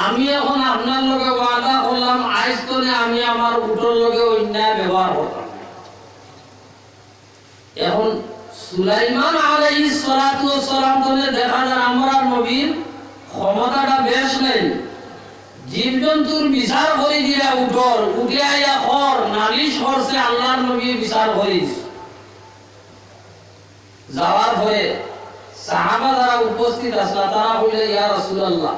আমি এখন আপনার লগে ওয়াদা করলাম আজ করে আমি আমার উঠোর লগে অন্যায় ব্যবহার করতাম। এখন সুলাইমান আলাইহিস সালাতু ওয়াস সালাম তলে দেখা যায় আমরা নবীর ক্ষমতাটা বেশ নেই, জীবজন্তুর বিচার করে দিয়া উঠোর উঠে আইয়া খর নালিশ করছে, আল্লাহর নবী বিচার করিস যাওয়ার পরে সাহাবা যারা উপস্থিত আসলা তারা বললে ইয়া রাসূলুল্লাহ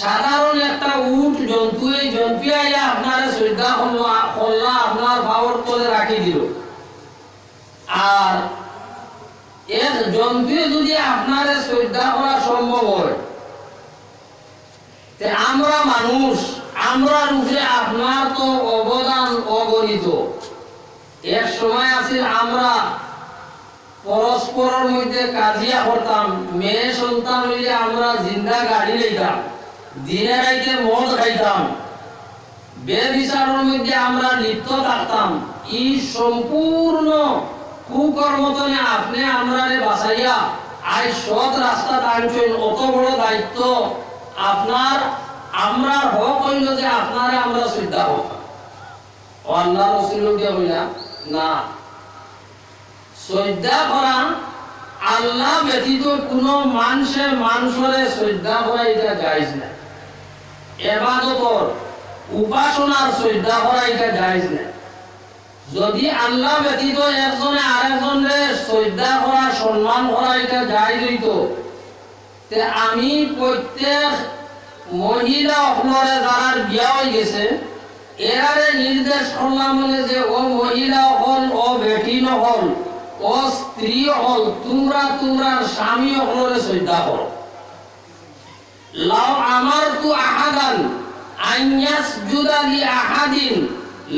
সাধারণ একটা উট জন্তু, এই জন্তু আইয়া আপনার শ্রদ্ধা করলা আপনার পাওয়ার তলে রাখি দিল, আর এক জন্তু যদি আপনার শ্রদ্ধা করা সম্ভব হয়, আমরা মানুষ আমরা রূপে আপনার তো অবদান অগণিত। এক সময় আছে আমরা পরস্পরের মধ্যে কাজিয়া করতাম, মেয়ে সন্তান হইলে আমরা জিন্দা গাড়ি লইতাম, দিনে রাইতে মদ খাইতাম, বেবিচারের মধ্যে আমরা লিপ্ত থাকতাম। এই সম্পূর্ণ কুকর্মতনে আপনি আমরারে বাঁচাইয়া আজ সৎ রাস্তা টানছেন, অত বড় দায়িত্ব আপনার। আমরা হক হইল যে আপনারে আমরা শ্রদ্ধা করতাম। আল্লাহ রাসূল বললা না, শ্রদ্ধা করা আল্লাহ ব্যতীত কোনো মানুষের শ্রদ্ধা করা এটা জায়েজ না। ইবাদতর উপাসনার শ্রদ্ধা করা এটা জায়েজ না। যদি আল্লাহ ব্যতীত একজনে আরেকজনের শ্রদ্ধা করা সম্মান করা এটা জায়েজ হইত, তে আমি প্রত্যেক মহিলা অপলরে যারা বিয়া হয়ে গেছে এরারে নির্দেশ করলাম যে ও মহিলা হল, ও বেটি নহল, ও স্ত্রী হল, তোমরা তোমরার স্বামী অপলরে শ্রদ্ধা করো। লাউ আমারতু আহাদান আন ইয়াসজুদা লি আহাদিন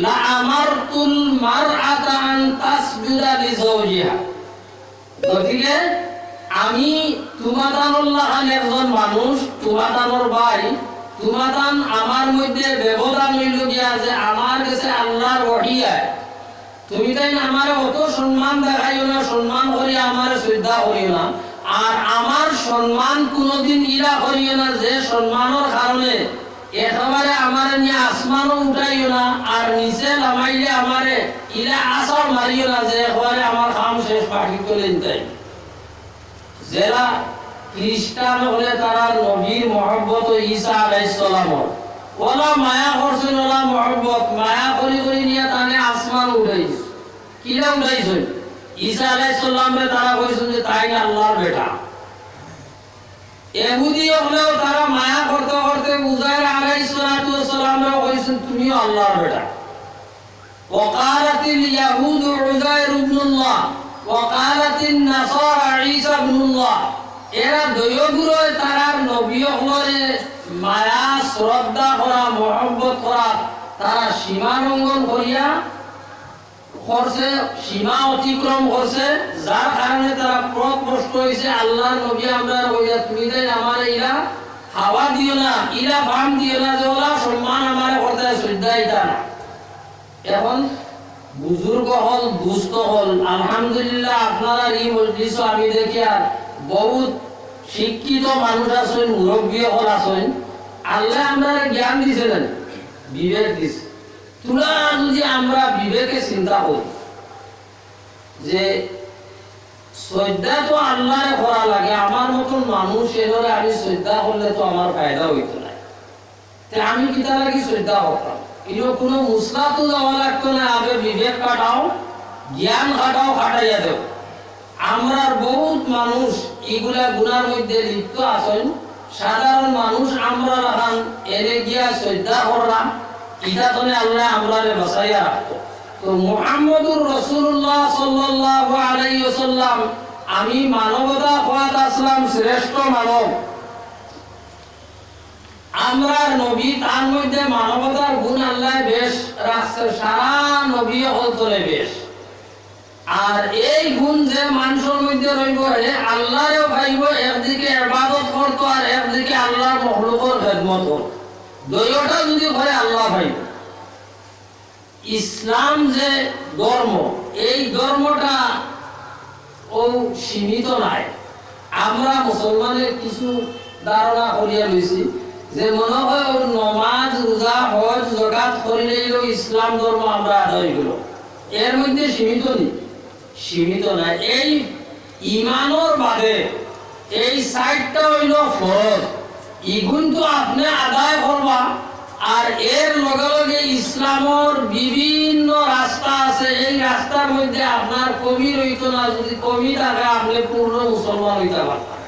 লা আমারতুল মারআতা আন তাসজুদা লি যাওজিহা। গতিকে আমি তুমাদানুল্লাহ একজন মানুষ, তুমাদানোর ভাই, তুমাদান আমার মধ্যে ব্যবধান হইল গিয়া যে আমার কাছে আল্লাহর ওহী আয়, তুমি তাই আমার অত সম্মান দেখাইও না, সম্মান করি আমার শ্রদ্ধা করিও না, আর আমার সম্মান কোনোদিন ইরা করিও না যে সম্মানের কারণে একেবারে আমার নিয়ে আসমানও উঠাইও না, আর নিচে নামাইলে আমারে ইরা আসার মারিও না যে একেবারে আমার কাম শেষ পাখি চলে যাই। যারা খ্রিস্টান হলে তারা নবীর মহব্বত ঈসা আলাইহিস সালামর ওলা মায়া করছেন, ওলা মহব্বত মায়া করি করি নিয়ে তানে আসমান উঠাইছে। কিলা উঠাইছে? ঈসা আলাইহিস সালামরে তারা কইছেন যে তাই আল্লাহর বেটা। ইহুদি হলেও তারা মায়া করতে করতে উজাইর আলাইহিস সালামরে কইছেন তুমিও আল্লাহর বেটা। ওয়াকালাতিল ইয়াহুদ উজাইর ইবনুল্লাহ ওয়াকালাতিন নাসারা ঈসা ইবনুল্লাহ। এরা দয়গুরো তারার নবী হলরে মায়া শ্রদ্ধা করা মহব্বত করা তারা সীমা লঙ্ঘন করিয়া করছে, সীমা অতিক্রম করছে, যার কারণে তারা প্রশ্ন হয়েছে আল্লাহর নবী আমরা কইয়া তুমি তাই আমার ইলা হাওয়া দিও না, ইলা বাম দিও না, যে ওলা সম্মান আমার করতে শ্রদ্ধা এটা না। এখন বুজুর্গ হল, দুস্থ হল, আলহামদুলিল্লাহ আপনারা এই মজলিস আমি দেখি আর বহুত শিক্ষিত মানুষ আছেন, মুরব্বী হল আছেন, আল্লাহ আমরা জ্ঞান দিছিলেন, বিবেক দিছে। তোরা যদি আমরা বিবেকে চিন্তা করি যে শ্রদ্ধা তো আল্লাহরে করা লাগে, আমার মতন মানুষ এবারে আমি শ্রদ্ধা করলে তো আমার ফায়দা হইতো না, আমি কিতা লাগি শ্রদ্ধা করতাম। এটা কোনো মুসলা তো যাওয়া লাগতো না, আগে বিবেক কাটাও, জ্ঞান কাটাও, কাটাইয়া দেও। আমরা বহুত মানুষ এগুলা গুনার মধ্যে লিপ্ত আছেন, সাধারণ মানুষ আমরা রাখান এনে গিয়া শ্রদ্ধা করলাম, এটা তো আল্লাহ আমরারে বাঁচাইয়া রাখতো। তো মুহাম্মদুর রাসূলুল্লাহ সাল্লাল্লাহু আলাইহি ওয়াসাল্লাম আমি মানবতা হওয়াত আসলাম শ্রেষ্ঠ মানব, আমরা নবী তার মধ্যে মানবতার গুণ আল্লাহ বেশ রাখছে, সারা নবী হলতরে বেশ। আর এই গুণ যে মানুষের মধ্যে রইব হে আল্লাহরেও ভাইব, একদিকে ইবাদত করতো আর একদিকে আল্লাহর মখলুকের খেদমত করতো। দুইটা যদি করে আল্লাহ ভাই ইসলাম যে ধর্ম এই ধর্মটা ও সীমিত নাই। আমরা মুসলমানের কিছু ধারণা করিয়া লইছি যে মনে হয় ওর নমাজ রোজা হজ যাকাত করিলেই ইসলাম ধর্ম আমরা আদায় করব। এর মধ্যে সীমিত নাই। এই ইমানের বাদে এই সাইডটা হইল ফরজ, ইগুন তো আপনি আদায় করবা। আর এর লগে লগে ইসলামের বিভিন্ন রাস্তা আছে, এই রাস্তার মধ্যে আপনার কমি রইত না। যদি কমি থাকে আপনি পূর্ণ মুসলমান হইতে পারতেন।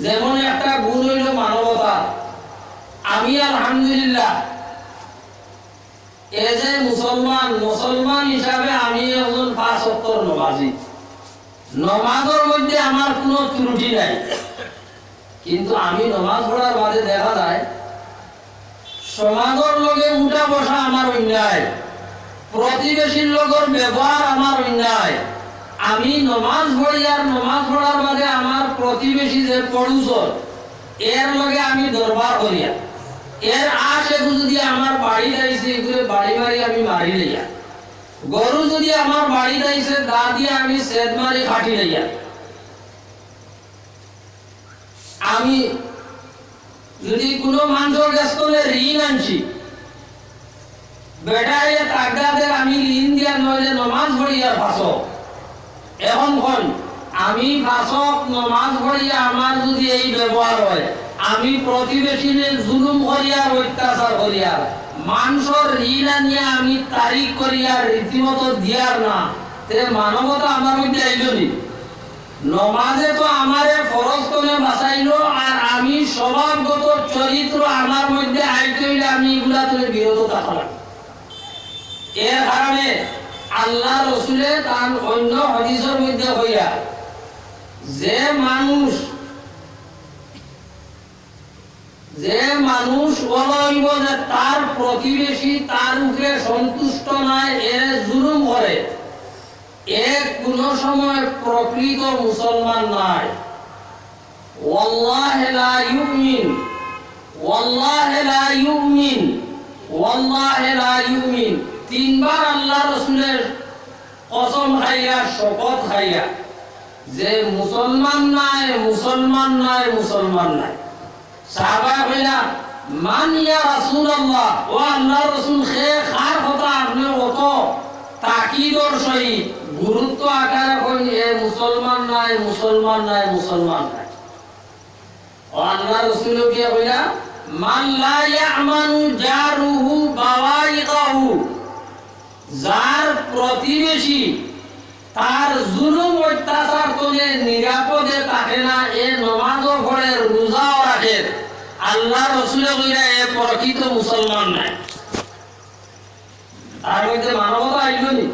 যেমন একটা গুণ হইল মানবতা। আমি আলহামদুলিল্লাহ এ যে মুসলমান হিসাবে আমি একজন 5 ওয়াক্ত নামাজি। নামাজের মধ্যে আমার কোনো ত্রুটি নাই, কিন্তু আমি নামাজ পড়ার বাদে দেখা যায় সমাজের লগে উঠা বসা আমার অন্যায়, প্রতিবেশীর লগের ব্যবহার আমার অন্যায়। আমি নামাজ পড়ি আর নামাজ পড়ার বাদে আমার প্রতিবেশী যে পড়ুছর এর লগে আমি দরবার করিয়া, এর আশে যদি আমার বাড়ি যাইছে এগুলো বাড়ি আমি মারি লইয়া, গরু যদি আমার বাড়ি যাইছে দা দিয়ে আমি সেদ মারি খাটি লইয়া, আমি যদি কোনো মানুষের কাছে ঋণ আনছি বেটাইলে তাকদাদের আমি ঋণ দিয়া নইলে নমাজ পড়িয়া ফাঁসক। এখন আমি ফাঁসক নমাজ পড়িয়া আমার যদি এই ব্যবহার হয়, আমি প্রতিবেশীদের জুলুম করিয়া অত্যাচার করিয়া মানুষের ঋণ আনিয়া আমি তারিখ করিয়া রীতিমতো দিয়ার না, তে মানবতা আমার মধ্যে আইলনি। নমাজে তো আমারে ফরজ করে বাঁচাইলো, আর আমি স্বভাবগত চরিত্র আমার মধ্যে আইতে হইলে আমি এগুলা থেকে বিরত থাকলাম। এর কারণে আল্লাহ রসুলে তার অন্য হাদিসের মধ্যে হইয়া যে মানুষ বলইব যে তার প্রতিবেশী তার উপরে সন্তুষ্ট নাই, এর জুলুম করে, এ কোন সময় প্রকৃত মুসলমান নাই। ওয়াল্লাহি লা ইউমিন, ওয়াল্লাহি লা ইউমিন, ওয়াল্লাহি লা ইউমিন। 3 বার আল্লাহ রাসূলের কসম খাইয়া শপথ খাইয়া যে মুসলমান নাই, মুসলমান নাই, মুসলমান নাই। সাহাবা কইলা মান ইয়া রাসূলুল্লাহ, ও আল্লাহর রাসূল খে খার কথা আপনি অত তাকিদর সহিত গুরুত্ব আকারে কই এ মুসলমান নাই, মুসলমান নাই, মুসলমান নাই। ও আল্লাহ রাসূল কি কইলা মান লা ইয়ামানু জারুহু বাওয়াইকাহু, যার প্রতিবেশী তার জুলুম অত্যাচার করে নিরাপদে থাকে না, এ নামাজও পড়ে রোজাও রাখে, আল্লাহ রাসূল কইরা এ প্রকৃত মুসলমান নাই। তার মধ্যে মানবতা আইলনি।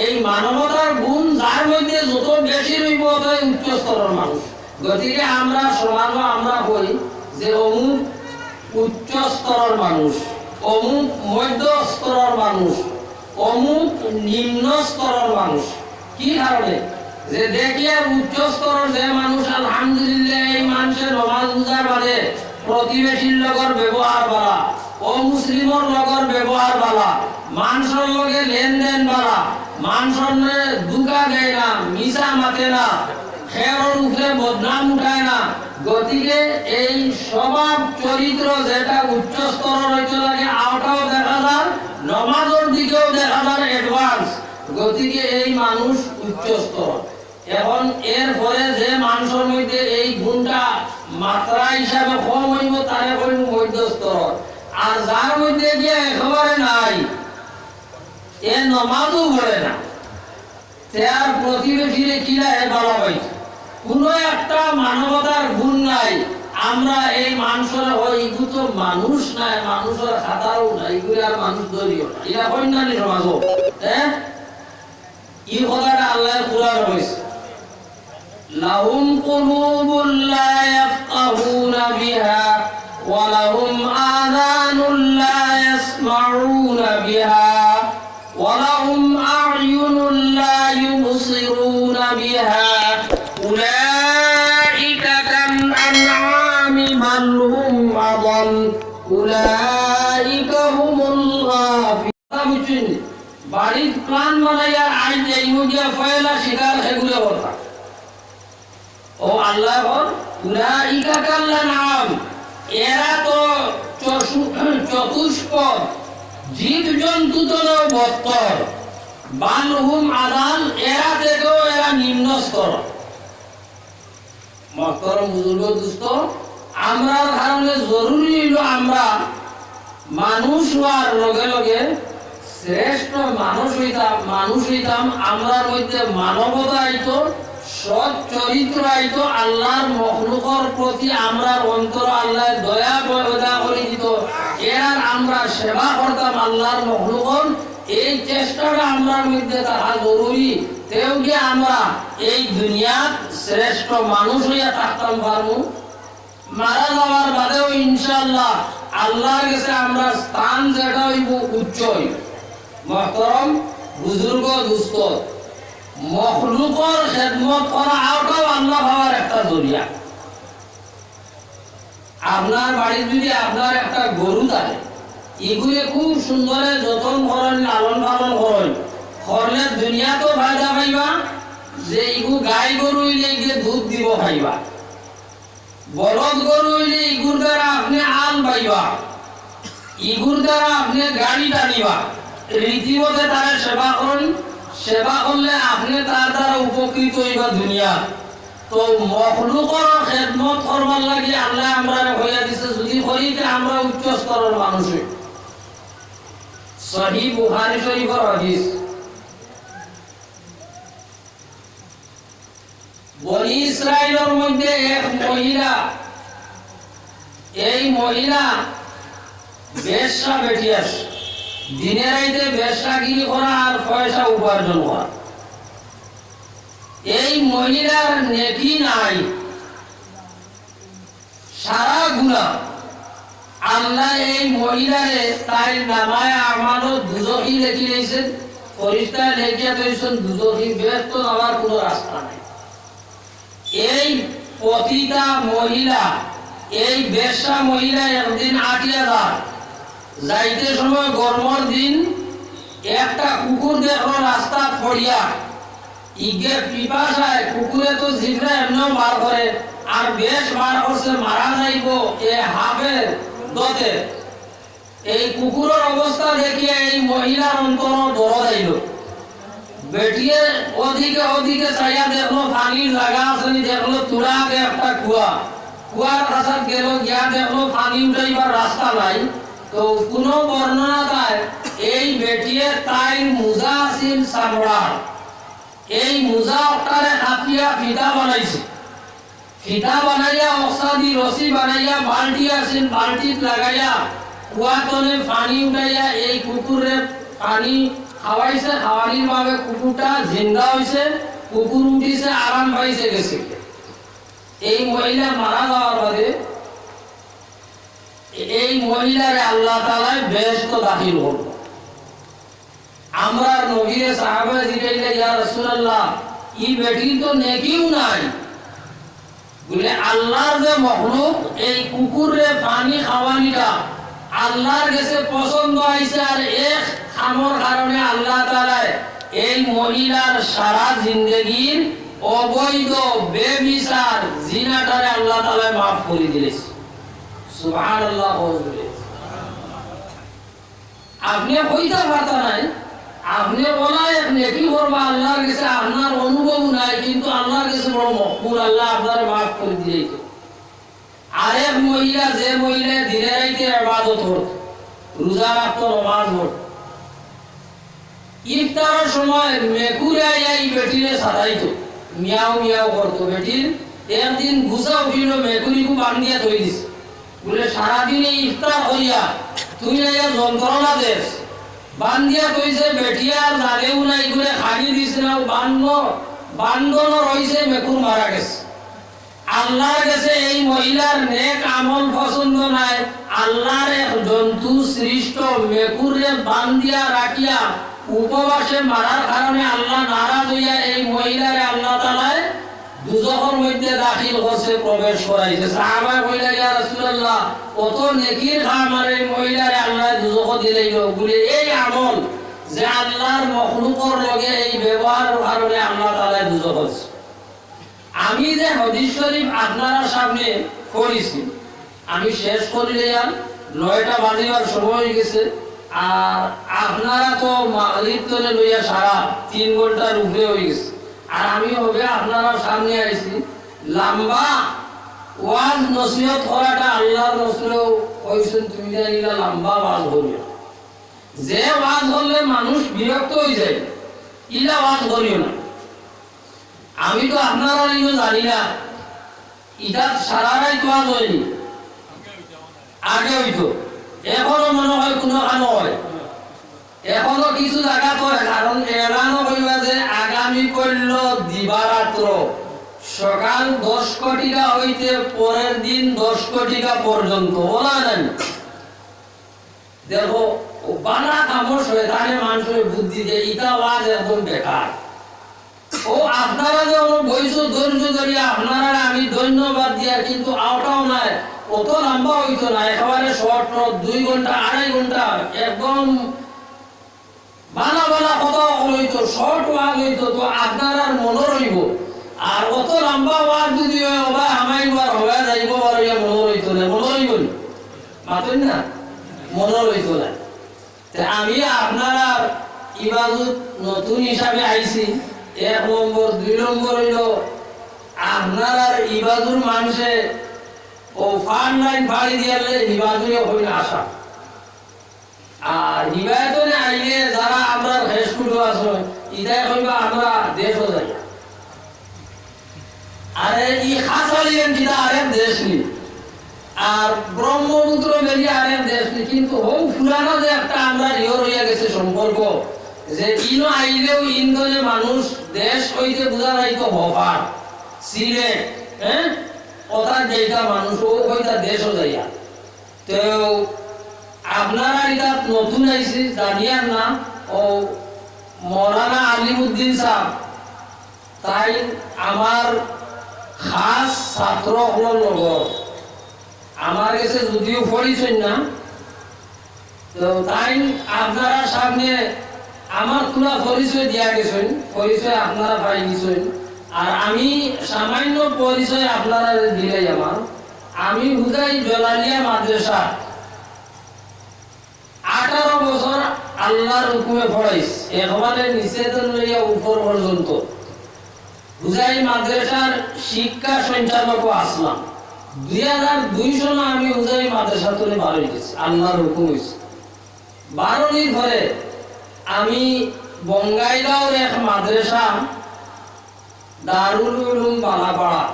এই মানবতার গুণ যার মধ্যে যত বেশি রইব তত উচ্চ স্তরের মানুষ। গতিকে আমরা সমাজে আমরা কই যে অমুক উচ্চ স্তরের মানুষ, অমুক মধ্য স্তরের মানুষ, অমুক নিম্ন স্তরের মানুষ। কি কারণে? যে দেখিয়া উচ্চ স্তরের যে মানুষ আলহামদুলিল্লাহ এই মানুষের নামাজ রোজার বাদে প্রতিবেশীর লগর ব্যবহার বালা, অমুসলিমর লগর ব্যবহার বালা, মানুষের লগে লেনদেন বালা, মানুষের দুকা দেয় না, মিশা মাতে না, খেয়ার উপরে বদনাম উঠায় না। গতিকে এই স্বভাব চরিত্র যেটা উচ্চ স্তরের হইতে লাগে আওটাও দেখা যায়, নমাজের দিকেও দেখা যায় অ্যাডভান্স। গতিকে এই মানুষ উচ্চ স্তর। এখন এর পরে যে মানুষের মধ্যে এই গুণটা মাত্রা হিসাবে কম হইব তারে কইব মধ্য স্তর। আর যার মধ্যে গিয়ে একেবারে নাই, এ নমাজও পড়ে না, তার প্রতিবেশীরে কিরা এ ভালো পাইছে, কোনো একটা মানবতার গুণ নাই। আমরা এই মানুষের এগুলো তো মানুষ নাই, মানুষের খাতারও নাই, এগুলো আর মানুষ ধরিও না, এটা কন্যানি সমাজ। হ্যাঁ, এই কথাটা আল্লাহ কুরআনে কইছে লাহুম কুলুবুন লা ইয়াফকাহুনা বিহা ওয়া লাহুম আযানুন লা ইয়াসমাউনা বিহা ওয়া লাহুম আ'য়ুনুন লা ইউবসিরুনা বিহা উলাইকা কাল আন'আমি বাল হুম আদাল উলাইকা হুমুল গাফিলুন। বাড়ির প্ল্যান বানাইয়া আইন এই মুজিয়া ফয়লা শিকার হেগুলে কথা ও আল্লাহ উলাইকা কাল্লানাম, এরা তো চতুষ্পদ জীব জন্তু তো বত্তর, বালহুম আদাল, এরা থেকেও এরা নিম্ন স্তর। মহতরম বুজুর্গ দোস্ত, আমরা কারণে জরুরি হইল আমরা মানুষ হওয়ার লগে লগে শ্রেষ্ঠ মানুষ হইতাম আমরার মধ্যে মানবতা আইতো, সৎ চরিত্র আইতো, আল্লাহর মখলুকর প্রতি আমরার অন্তর আল্লাহ দয়া পয়দা করে দিত, এর আমরা সেবা করতাম আল্লাহর মখলুকর। এই চেষ্টাটা আমরার মধ্যে থাকা জরুরি, তেও যে আমরা এই দুনিয়ার শ্রেষ্ঠ মানুষ হইয়া থাকতাম পারবো। মারা যাওয়ার বাদেও ইনশাআল্লাহ আল্লাহর কাছে আমরা স্থান যেটা হইব উচ্চ হইব। মহতরম বুজুর্গ দুস্থ, মখলুকর খেদমত করা আওটাও আল্লাহ ভাবার একটা জরিয়া। আপনার বাড়ির যদি আপনার একটা গরু থাকে, এগুলি খুব সুন্দরে যতন করেন, লালন পালন করেন, করলে দুনিয়াতেও ফায়দা পাইবা, যে ইগু গাই গরু হইলে গিয়ে দুধ দিব খাইবা, বলদ গরু হইলে ইগুর দ্বারা আপনি আল পাইবা, ইগুর দ্বারা আপনি গাড়ি টানিবা। রীতিমতে তারা সেবা করেন, সেবা করলে আপনি তার দ্বারা উপকৃত হইবা দুনিয়া। তো মখলুকর খেদমত করবার লাগি আল্লাহ আমরা হইয়া দিছে, যদি করিতে আমরা উচ্চ স্তরের মানুষ হই। সহিহ বুখারী শরীফের হাদিস, বনি ইসরাইলের মধ্যে এক মহিলা, এই মহিলা বেশ্যা বেটি আছে, দিনে রাইতে বেশ্যাগিরি করা আর পয়সা উপার্জন করা। এই মহিলার নেকি নাই, সারা গুনাহ। আল্লাহ এই মহিলারে তাই নামায় আমানত দুজখী লেখি দিয়েছেন, ফরিস্তা লেখিয়া দিয়েছেন দুজখী, ব্যস্ত যাওয়ার কোনো রাস্তা নাই। এই পতিতা মহিলা, এই বেশ্যা মহিলা একদিন আটিয়া যায়, যাইতে সময় গরমের দিন একটা কুকুর দেখলো রাস্তা ফড়িয়া, ইগে পিপাসায় কুকুরে তো জিভরা এমনিও বার করে, আর বেশ বার করছে, মারা যাইব এ হাফের দতে। এই কুকুরের অবস্থা দেখিয়ে এই মহিলার অন্তর দরদ আইল। বেটিয়ে ওদিকে চাইয়া দেখলো পানির জায়গা আছে, দেখলো তুলাকে একটা কুয়া, কুয়ার কাছে গেল, গিয়া দেখলো পানি উঠাইবার রাস্তা নাই। তো কোন বর্ণনা দেয় এই বেটিয়ে তাই মোজা আছিল চামড়ার, এই মোজা ওটারে কাটিয়া ফিতা বানাইছে, ফিতা বানাইয়া অসাদি রশি বানাইয়া বালটি আছিল, বালটিত লাগাইয়া কুয়াতনে পানি উঠাইয়া এই কুকুরে পানি খাওয়াইছে। খাওয়ানির ভাবে কুকুরটা জিন্দা হয়েছে, কুকুর উঠিছে, আরাম পাইছে, গেছে। এই মহিলা মারা যাওয়ার বাদে এই মহিলারে আল্লাহ তাআলা বেহেশত দাখিল হল। আমরা নবীরে সাহাবা জিগাইলে, ইয়া রাসূলুল্লাহ, ই বেটি তো নেকিও নাই, বলে আল্লাহর যে মখলুক এই কুকুরে পানি খাওয়ানিটা আল্লাহর কাছে পছন্দ হইছে, আর এক খামর কারণে আল্লাহ তাআলা এই মহিলার সারা জিন্দেগীর অবৈধ বেবিচার জিনাটারে আল্লাহ তাআলা মাফ করে দিয়েছে। সুবহানাল্লাহ। আপনি কইতে পারতা নাই, আপনি বলা এক নেকি করবা আল্লাহর কাছে, আপনার অনুভব নাই, কিন্তু আল্লাহর কাছে বড় মকবুল, আল্লাহ আপনার মাফ করে দিয়েছে। আরেক মহিলা, যে মহিলা দিনে রাইতে ইবাদত করত, রোজা রাখত, নামাজ পড়ত, ইফতারের সময় মেকুরে এই বেটিরে সাজাইতো, মিয়াও মিয়াও করতো। বেটির একদিন গুছা উঠিল, মেকুরিকে বান্ধিয়া থই দিছে, বলে সারাদিন এই ইফতার হইয়া তুই না যন্ত্রণা দেশ, বান্ধিয়া থইছে। বেটিয়া জানেও না, এগুলো খালি দিছে না, বান্ধন রয়েছে, মেকুর মারা গেছে। আল্লাহর কাছে এই মহিলার নেক আমল পছন্দ নাই, আল্লাহর এক জন্তু সৃষ্ট মেকুরে বান্ধিয়া রাখিয়া উপবাসে মারার কারণে আল্লাহ নারাজ হইয়া এই মহিলারে আল্লাহ তাআলা দুজখের মধ্যে দাখিল করছে, প্রবেশ করাইছে। সাহাবা কইলা ইয়া রাসূলুল্লাহ, কত নেকির কাম আর এই মহিলারে আল্লাহ দুজখ দিলেইল বলে এই আমল যে আল্লাহর মখলুকর লগে এই ব্যবহারের কারণে আল্লাহ তাআলা দুজখ দিছে। আমি যে হাদিস শরীফ আপনারা সামনে পড়িছি, আমি শেষ করিলাম, 9টা বাজিবার সময় হয়ে গেছে। আর আপনারা তো মাগরিব তলে লইয়া সারা 3 ঘন্টার উপরে হয়ে গেছে। আর আমি হবে আপনারা সামনে আইছি, লম্বা ওয়াজ নসিহত করাটা আল্লাহর রাসূলও কইছেন তুমি জানিলা লম্বা ওয়াজ করিও, যে ওয়াজ হলে মানুষ বিরক্ত হয়ে যায়, ইলা ওয়াজ করিও না। আমি তো আপনারা জানি না, এটা সারা রাত ওয়াজ হয়নি, আগে হইতো, এখনো মনে হয় কোনো কানো হয়, এখনো কিছু জায়গা তো। কারণ এলানো হইবা যে আগামী করল দিবারাত্র সকাল 10 কোটিকা হইতে পরের দিন 10 কোটিকা পর্যন্ত বলা নাই। দেখো বানা কামড় শয়তানে মানুষের বুদ্ধি যে ইটা ওয়াজ একদম বেকার। ও আপনারা যে বইছো ধৈর্য ধরে আপনারা আমি ধন্যবাদ দিয়া, কিন্তু আওটাও নাই, অত লম্বা হইতো না, একেবারে শর্ট 2 ঘন্টা 2.5 ঘন্টা একদম বানা বানা কথা হইতো, শর্ট ওয়াজ হইতো, তো আপনার আর মনে রইব। আর অত লম্বা ওয়াজ যদি হয় আমাইবার হয়ে যাইব আর মনে রইতো না, মনে রইব মাতেন না, মনে রইতো না। আমি আপনারা ইবাদত নতুন হিসাবে আইছি, 1 নম্বর। 2 নম্বর হইল আপনার ইবাদুর মানুষে ও ফান লাইন ফাড়ি দিয়ালে ইবাদুরে হইলে আসা। আর হিবায়তনে আইলে যারা আমরা ফেসবুক আছে ইদায় কইবা আমরা দেশও যাই। আরে ই খাসালিয়েন যেটা আরেক দেশ নি, আর ব্রহ্মপুত্র বেরিয়ে আরেক দেশ নি, কিন্তু হোক ফুরানো যে একটা আমরা রিও রইয়া গেছে সম্পর্ক, যে ইনো আইলেও ইন্দোনে মানুষ দেশ হইতে বোঝা যাইতো হবার সিলেট, হ্যাঁ কথা যেটা মানুষ ও হইতা দেশও যাইয়া। তো আপনারা এটা নতুন আইসি জানিয়ার না, ও মৌলানা আলিমউদ্দিন সাহেব তাই আমার খাস ছাত্র হল আমার কাছে যদিও পড়িছেন না, তো তাই আপনারা সামনে আমার তুলা পরিচয় দিয়া গেছেন, পরিচয় আপনারা পাই গেছেন। আর আমি সামান্য পরিচয় আপনারা দিলাই আমার, আমি হুদাই জলালিয়া মাদ্রাসা 18 বছর আল্লাহর হুকুমে পড়াইছি, একেবারে নিচেতন লইয়া উপর পর্যন্ত। হুজাই মাদ্রাসার শিক্ষা সঞ্চালকও আসলাম। 2002 সনে আমি হুজাই মাদ্রাসা তুলে বার হয়ে গেছি, আল্লাহর হুকুম হয়েছে। 12 পরে আমি বঙ্গাইগাঁওর এক মাদ্রাসা দারুল উলুম বালাপাড়া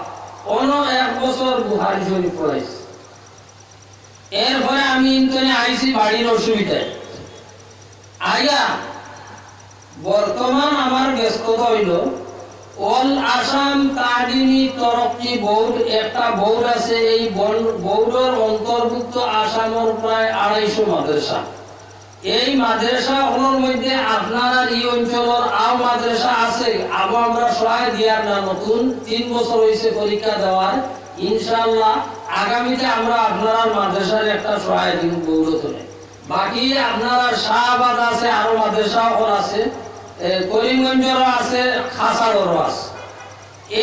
1 বছর বুখারী শরীফ পড়াইছি। এরপরে আমি ইন্টারনে আইসি বাড়ির অসুবিধায় আইয়া বর্তমান আমার ব্যস্ততা হইল অল আসাম তালিমি তরক্কি বোর্ড, একটা বোর্ড আছে, এই বোর্ডের অন্তর্ভুক্ত আসামের প্রায় 250 মাদ্রাসা। এই মাদ্রাসাগুলোর মধ্যে আপনার এই অঞ্চলের আও মাদ্রাসা আছে, আবো আমরা সহায় দিয়ার না, নতুন 3 বছর হয়েছে পরীক্ষা দেওয়ার। ইনশাআল্লাহ আগামীতে আমরা আপনার মাদ্রাসার একটা সহায় দিন গৌরতনে। বাকি আপনারা শাহবাদ আছে, আরো মাদ্রাসা আছে, করিমগঞ্জেরও আছে, খাসাড়েরও আছে।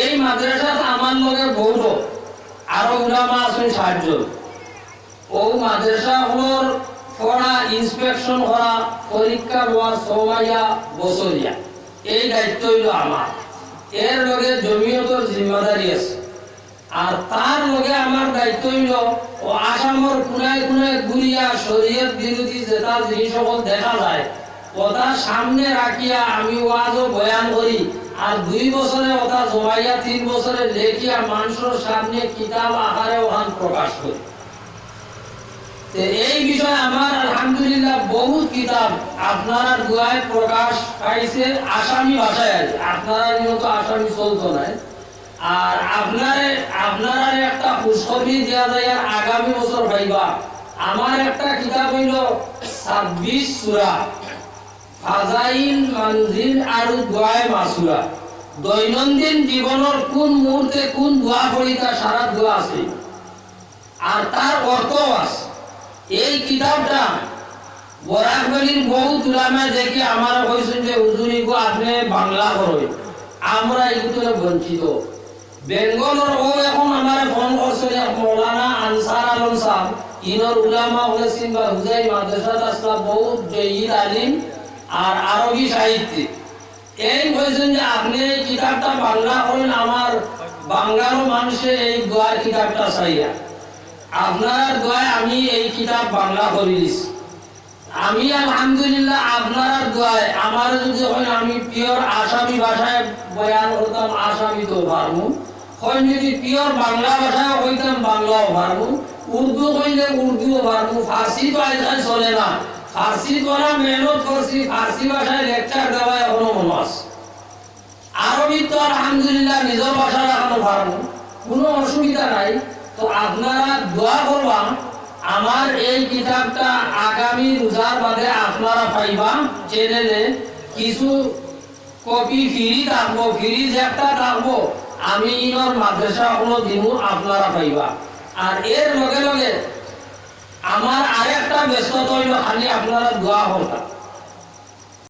এই মাদ্রাসা আমার লগে গৌর আরো উলামা আছেন 60 জন। ও মাদ্রাসাগুলোর পড়া, ইন্সপেকশন করা, পরীক্ষা লওয়া সময়য়া বছরিয়া, এই দায়িত্ব হইল আমার। এর লগে জমিয়তের জিম্মাদারি আছে। আর তার লগে আমার দায়িত্ব হইল ও আসামের কোনায় কোনায় ঘুরিয়া শরীয়ত বিরোধী যেটা জিনিস সকল দেখা যায় ওটা সামনে রাখিয়া আমি ওয়াজও বয়ান করি। আর 2 বছরে ওটা জমাইয়া 3 বছরে লেখিয়া মানুষের সামনে কিতাব আকারে ওখান প্রকাশ করি। এই বিষয়ে আমার আলহামদুলিল্লাহ বহুত কিতাব আপনারা দুয়ায় প্রকাশ পাইছে আসামি ভাষায় আছে, আপনারা নিয়ত আসামি চলতো না। আর আপনারা একটা খুশখবরি দেওয়া যায়, আগামী বছর ভাইবা আমার একটা কিতাব হইল 26 সূরা ফাজাইল মানজিল আর দোয়ায়ে মাসুরা, দৈনন্দিন জীবনের কোন মুহূর্তে কোন দোয়া করি তা সারা দোয়া আছে আর তার অর্থ আছে। এই কিতাবটা বরাকবাড়ির বহু তুলামে দেখে আমার কইছেন যে হুজুরি গো আপনি বাংলা করেন, আমরা এগুলো বঞ্চিত। বেঙ্গলের ও এখন আমার ফোন করছে মৌলানা আনসার আলম সাহেব, ইনর উলামা হলেছেন বা হুজাই মাদ্রাসাত আসলা বহুত জয়ীর আলিম আর আরবি সাহিত্যিক। এই বলছেন যে আপনি এই কিতাবটা বাংলা করেন, আমার বাংলারও মানুষে এই দোয়ার কিতাবটা চাইয়া আপনার দোয়ায় আমি এই কিতাব বাংলা করে দিছি। আমি আলহামদুলিল্লাহ আপনার দোয়ায় আমার যদি আমি পিওর আসামি ভাষায় বয়ান করতাম আসামি তো পারবো, হয় যদি পিওর বাংলা ভাষায় কইতাম বাংলাও পারবো, উর্দু কইলে উর্দুও পারবো, ফার্সি তো আজকাল চলে না, ফার্সি করা মেহনত করছি, ফার্সি ভাষায় লেকচার দেওয়া এখনো মনে আছে। আরবি তো আলহামদুলিল্লাহ নিজের ভাষা এখনো পারবো, কোনো অসুবিধা নাই। তো আপনারা দোয়া করবা আমার এই কিতাবটা আগামী রোজার বাদে আপনারা পাইবা চ্যানেলে, কিছু কপি ফ্রি থাকবো, ফ্রি একটা থাকবো, আমি ইনর মাদ্রাসা কোনো দিনও আপনারা পাইবা। আর এর লগে লগে আমার আরেকটা ব্যস্ততা হইল খালি আপনারা দোয়া করবা।